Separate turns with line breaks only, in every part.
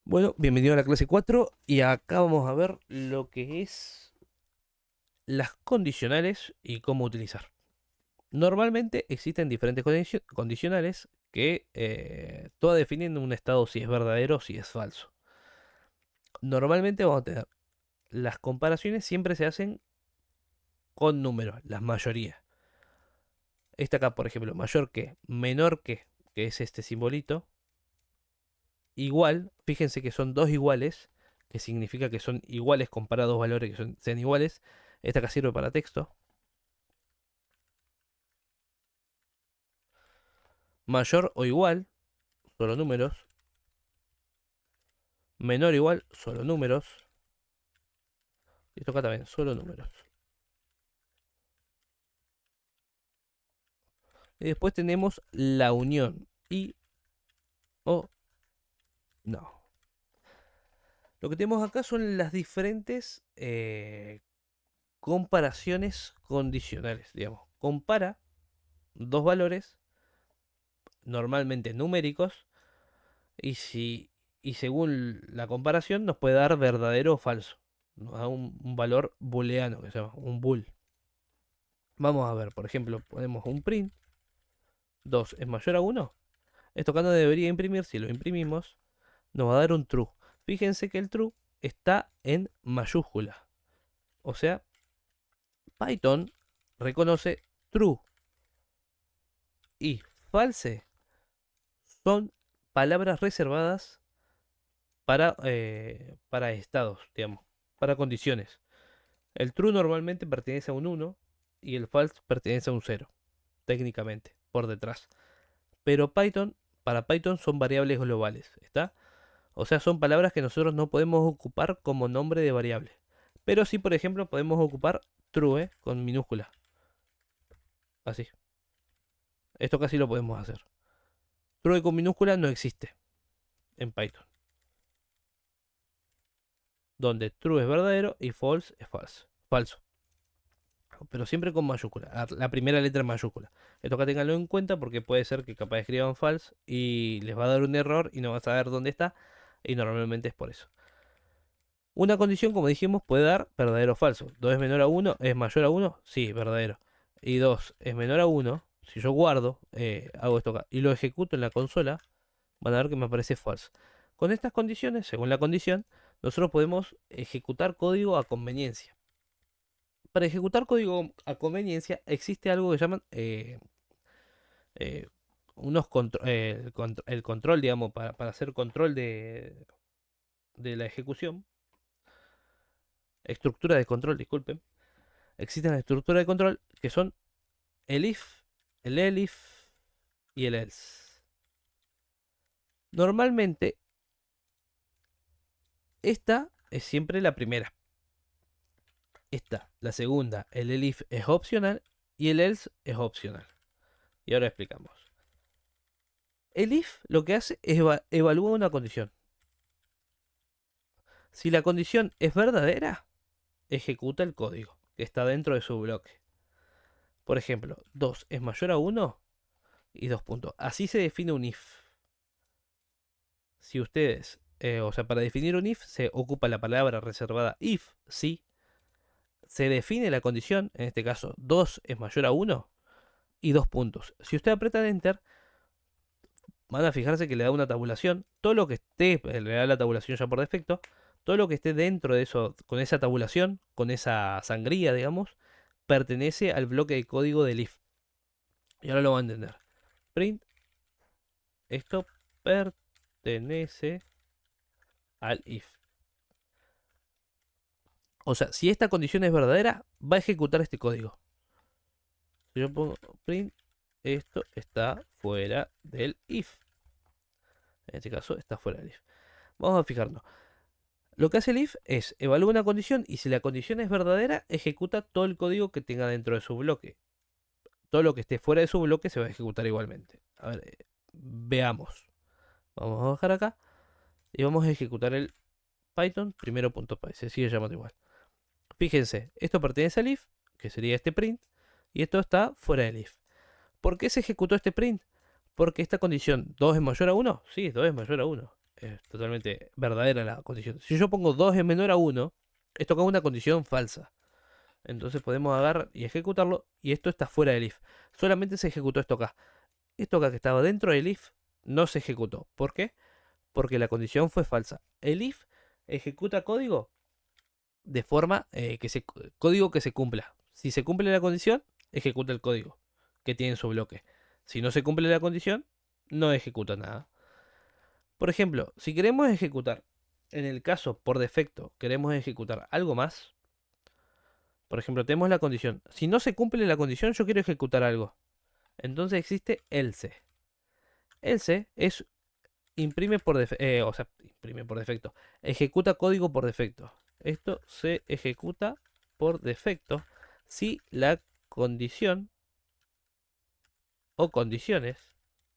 Bueno, bienvenido a la clase 4 y acá vamos a ver lo que es las condicionales y cómo utilizar. Normalmente existen diferentes condicionales que todas definen un estado si es verdadero o si es falso. Normalmente vamos a tener las comparaciones siempre se hacen con números, las mayorías. Esta acá, por ejemplo, mayor que, menor que es este simbolito, igual, fíjense que son dos iguales, que significa que son iguales comparados dos valores que sean iguales. Esta acá sirve para texto. Mayor o igual, solo números. Menor o igual, solo números. Y esto acá también, solo números. Y después tenemos la unión. Y o no. Lo que tenemos acá son las diferentes comparaciones condicionales. Digamos, compara dos valores normalmente numéricos y según la comparación nos puede dar verdadero o falso. Nos da un valor booleano que se llama un bool. Vamos a ver, por ejemplo, ponemos un print. 2 es mayor a uno. Esto acá no debería imprimir. Si lo imprimimos, nos va a dar un true. Fíjense que el true está en mayúscula. O sea, Python reconoce true y false son palabras reservadas para estados, digamos, para condiciones. El true normalmente pertenece a un uno y el false pertenece a un cero, técnicamente, por detrás. Pero para Python son variables globales, ¿está? O sea, son palabras que nosotros no podemos ocupar como nombre de variable. Pero sí, por ejemplo, podemos ocupar true con minúscula. Así. Esto casi lo podemos hacer. True con minúscula no existe en Python. Donde true es verdadero y false es falso. Pero siempre con mayúscula. La primera letra en mayúscula. Esto acá tenganlo en cuenta porque puede ser que capaz escriban false y les va a dar un error y no va a saber dónde está. Y normalmente es por eso. Una condición, como dijimos, puede dar verdadero o falso. 2 es menor a uno, ¿es mayor a uno? Sí, verdadero. Y 2 es menor a uno. Si yo guardo, hago esto acá y lo ejecuto en la consola, van a ver que me aparece falso. Con estas condiciones, según la condición, nosotros podemos ejecutar código a conveniencia. Para ejecutar código a conveniencia existe algo que llaman eh, el control, digamos, para hacer control de la ejecución. Estructura de control, disculpen. Existen las estructuras de control que son el if, el elif y el else. Normalmente, esta es siempre la primera. Esta, la segunda, el elif es opcional y el else es opcional. Y ahora explicamos. El if lo que hace es evalúa una condición. Si la condición es verdadera, ejecuta el código que está dentro de su bloque. Por ejemplo, 2 es mayor a uno y 2 puntos. Así se define un if. Si ustedes, o sea, para definir un if se ocupa la palabra reservada if, si se define la condición, en este caso 2 es mayor a uno y 2 puntos. Si usted aprieta enter, van a fijarse que le da una tabulación. Todo lo que esté, le da la tabulación ya por defecto, todo lo que esté dentro de eso, con esa tabulación, con esa sangría, digamos, pertenece al bloque de código del if. Y ahora lo van a entender. Print, esto pertenece al if. O sea, si esta condición es verdadera, va a ejecutar este código. Si yo pongo print, esto está fuera del if. En este caso está fuera del if. Vamos a fijarnos. Lo que hace el if es evalúa una condición y si la condición es verdadera, ejecuta todo el código que tenga dentro de su bloque. Todo lo que esté fuera de su bloque se va a ejecutar igualmente. A ver, veamos. Vamos a bajar acá y vamos a ejecutar el Python primero.py. Se sigue llamando igual. Fíjense, esto pertenece al if, que sería este print, y esto está fuera del if. ¿Por qué se ejecutó este print? Porque esta condición 2 es mayor a uno. Sí, 2 es mayor a uno. es totalmente verdadera la condición. Si yo pongo 2 es menor a 1, esto acá es una condición falsa. Entonces podemos agarrar y ejecutarlo, y esto está fuera del if. Solamente se ejecutó esto acá. Esto acá que estaba dentro del if no se ejecutó. ¿Por qué? Porque la condición fue falsa. El if ejecuta código de forma código que se cumpla. Si se cumple la condición, ejecuta el código que tiene en su bloque. Si no se cumple la condición, no ejecuta nada. Por ejemplo, si queremos ejecutar, en el caso por defecto, queremos ejecutar algo más. Por ejemplo, tenemos la condición. Si no se cumple la condición, yo quiero ejecutar algo. Entonces existe else. Else es imprime por defecto, o sea, imprime por defecto. Ejecuta código por defecto. Esto se ejecuta por defecto si la condición o condiciones,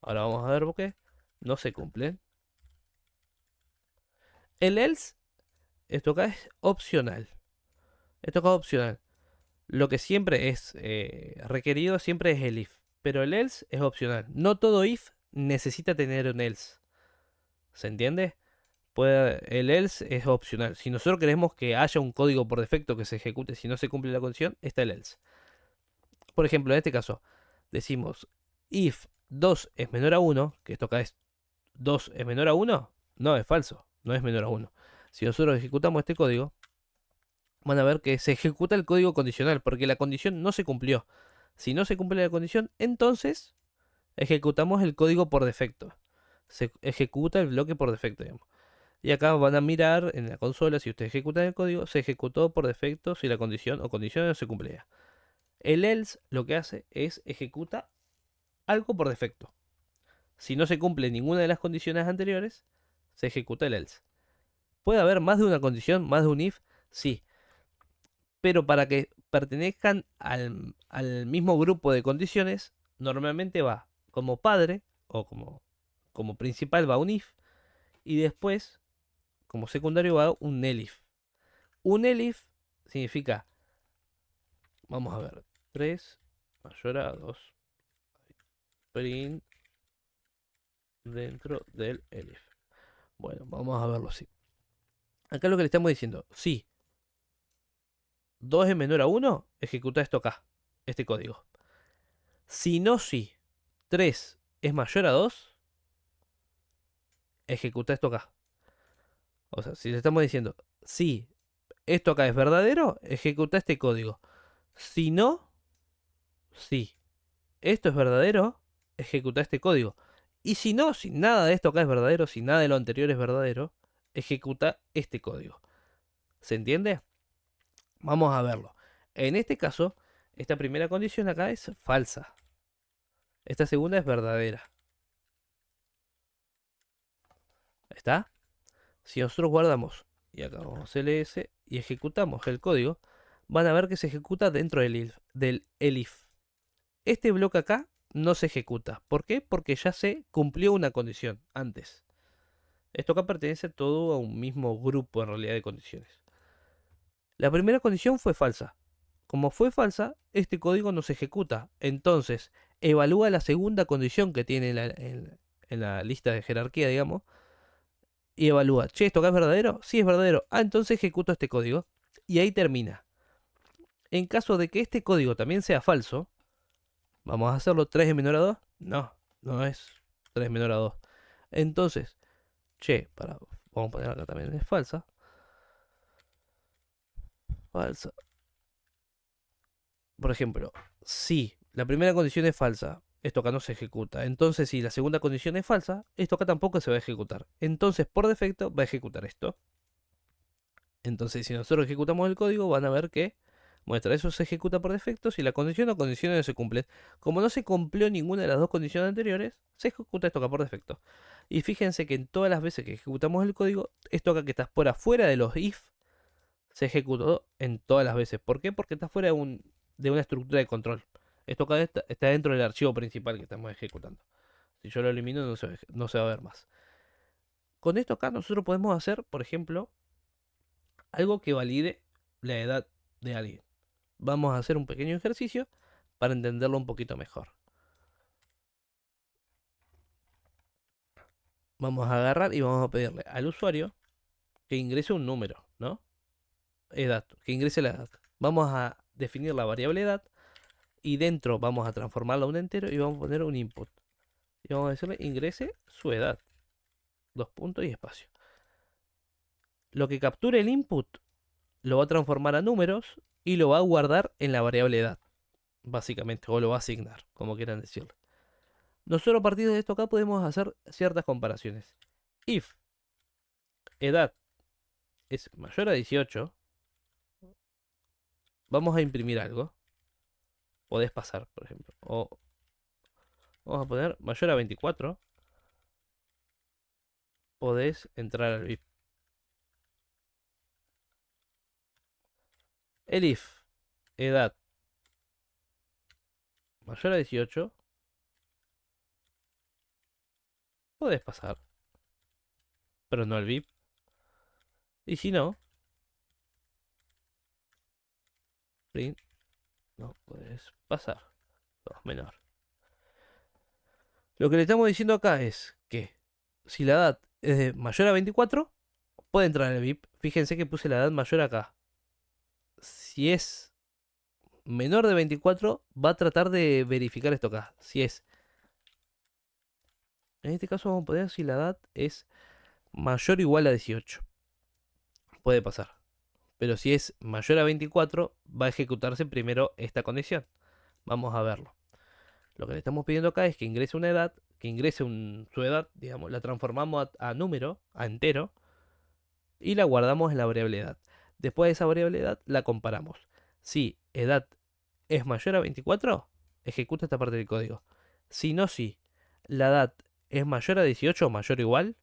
ahora vamos a ver por qué, no se cumplen. El else, esto acá es opcional. Esto acá es opcional. Lo que siempre es requerido siempre es el if. Pero el else es opcional. No todo if necesita tener un else. ¿Se entiende? El else es opcional. Si nosotros queremos que haya un código por defecto que se ejecute si no se cumple la condición, está el else. Por ejemplo, en este caso, decimos if 2 es menor a 1, que esto acá es 2 es menor a 1, no, es falso, no es menor a 1. Si nosotros ejecutamos este código, van a ver que se ejecuta el código condicional, porque la condición no se cumplió. Si no se cumple la condición, entonces ejecutamos el código por defecto. Se ejecuta el bloque por defecto, digamos. Y acá van a mirar en la consola, si ustedes ejecutan el código, se ejecutó por defecto si la condición o condición no se cumplía. El else lo que hace es ejecuta algo por defecto. Si no se cumple ninguna de las condiciones anteriores, se ejecuta el else. ¿Puede haber más de una condición, más de un if? Sí. Pero para que pertenezcan al mismo grupo de condiciones, normalmente va como padre o como principal va un if y después como secundario va un elif. Un elif significa, vamos a ver, 3 mayor a 2 print dentro del elif. Bueno, vamos a verlo así. Acá lo que le estamos diciendo, si 2 es menor a 1, ejecuta esto acá, este código. Si no, si 3 es mayor a 2, ejecuta esto acá. O sea, si le estamos diciendo, si esto acá es verdadero, ejecuta este código. Si no, si esto es verdadero, ejecuta este código. Y si no, si nada de esto acá es verdadero, si nada de lo anterior es verdadero, ejecuta este código. ¿Se entiende? Vamos a verlo. En este caso, esta primera condición acá es falsa. Esta segunda es verdadera. ¿Está? Si nosotros guardamos y acá vamos ls y ejecutamos el código, van a ver que se ejecuta dentro del elif. Este bloque acá no se ejecuta. ¿Por qué? Porque ya se cumplió una condición antes. Esto acá pertenece todo a un mismo grupo en realidad de condiciones. La primera condición fue falsa. Como fue falsa, este código no se ejecuta. Entonces, evalúa la segunda condición que tiene en la lista de jerarquía, digamos, y evalúa, che, ¿esto acá es verdadero? Sí, es verdadero. Ah, entonces ejecuto este código. Y ahí termina. En caso de que este código también sea falso, vamos a hacerlo 3 es menor a 2. No, no es 3 menor a 2. Entonces, che, vamos a poner acá también, es falsa. Falsa. Por ejemplo, si la primera condición es falsa, esto acá no se ejecuta. Entonces, si la segunda condición es falsa, esto acá tampoco se va a ejecutar. Entonces, por defecto, va a ejecutar esto. Entonces, si nosotros ejecutamos el código, van a ver que muestra eso se ejecuta por defecto si la condición o condiciones no se cumplen. Como no se cumplió ninguna de las dos condiciones anteriores, se ejecuta esto acá por defecto. Y fíjense que en todas las veces que ejecutamos el código, esto acá que está por afuera de los if, se ejecutó en todas las veces. ¿Por qué? Porque está fuera de una estructura de control. Esto acá está dentro del archivo principal que estamos ejecutando. Si yo lo elimino, no se va a ver más. Con esto acá nosotros podemos hacer, por ejemplo, algo que valide la edad de alguien. Vamos a hacer un pequeño ejercicio para entenderlo un poquito mejor. vamos a agarrar y vamos a pedirle al usuario que ingrese un número, ¿no? Edad, que ingrese la edad. Vamos a definir la variable edad y dentro vamos a transformarla a un entero y vamos a poner un input. Y vamos a decirle ingrese su edad. Dos puntos y espacio. Lo que capture el input lo va a transformar a números y lo va a guardar en la variable edad, básicamente, o lo va a asignar, como quieran decirlo. Nosotros a partir de esto acá podemos hacer ciertas comparaciones. If edad es mayor a 18, vamos a imprimir algo. Podés pasar, por ejemplo. O vamos a poner mayor a 24. Podés entrar al VIP. El if edad mayor a 18, podés pasar, pero no al VIP. Y si no, print, no podés pasar. No, menor. Lo que le estamos diciendo acá es que si la edad es de mayor a 24, puede entrar al VIP. Fíjense que puse la edad mayor acá. Si es menor de 24, va a tratar de verificar esto acá. Si es, en este caso vamos a poner si la edad es mayor o igual a 18. Puede pasar. Pero si es mayor a 24, va a ejecutarse primero esta condición. Vamos a verlo. Lo que le estamos pidiendo acá es que ingrese una edad, que ingrese su edad, digamos, la transformamos a número, a entero, y la guardamos en la variable edad. Después de esa variable edad la comparamos. Si edad es mayor a 24, ejecuta esta parte del código. Si no, si la edad es mayor a 18 o mayor o igual,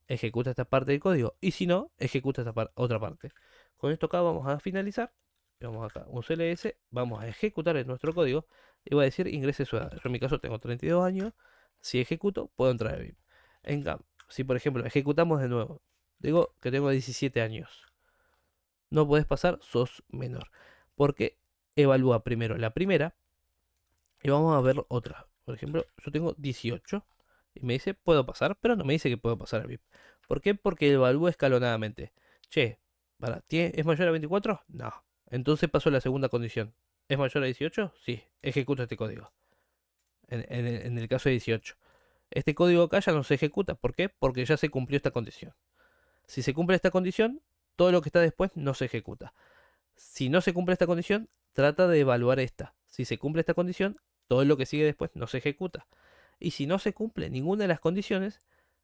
ejecuta esta parte del código. Y si no, ejecuta esta otra parte. Con esto acá vamos a finalizar. Vamos acá, un CLS, vamos a ejecutar en nuestro código y voy a decir ingrese su edad. Yo en mi caso tengo 32 años. Si ejecuto, puedo entrar al VIP. En cambio, si por ejemplo ejecutamos de nuevo, digo que tengo 17 años, no podés pasar, sos menor. Porque evalúa primero la primera y vamos a ver otra. Por ejemplo, yo tengo 18 y me dice puedo pasar, pero no me dice que puedo pasar al VIP. ¿Por qué? Porque evalúa escalonadamente. Che, ¿es mayor a 24? No. Entonces paso a la segunda condición. ¿Es mayor a 18? Sí, ejecuta este código. En el caso de 18. Este código acá ya no se ejecuta. ¿Por qué? Porque ya se cumplió esta condición. Si se cumple esta condición, todo lo que está después no se ejecuta. Si no se cumple esta condición, trata de evaluar esta. Si se cumple esta condición, todo lo que sigue después no se ejecuta. Y si no se cumple ninguna de las condiciones,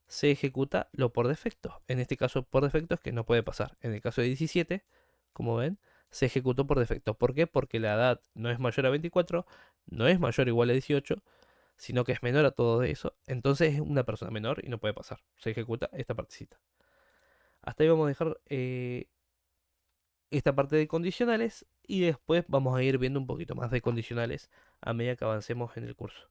se ejecuta lo por defecto. En este caso, por defecto es que no puede pasar. En el caso de 17, como ven, se ejecutó por defecto. ¿Por qué? Porque la edad no es mayor a 24, no es mayor o igual a 18, sino que es menor a todo eso. Entonces es una persona menor y no puede pasar. Se ejecuta esta partecita. Hasta ahí vamos a dejar esta parte de condicionales y después vamos a ir viendo un poquito más de condicionales a medida que avancemos en el curso.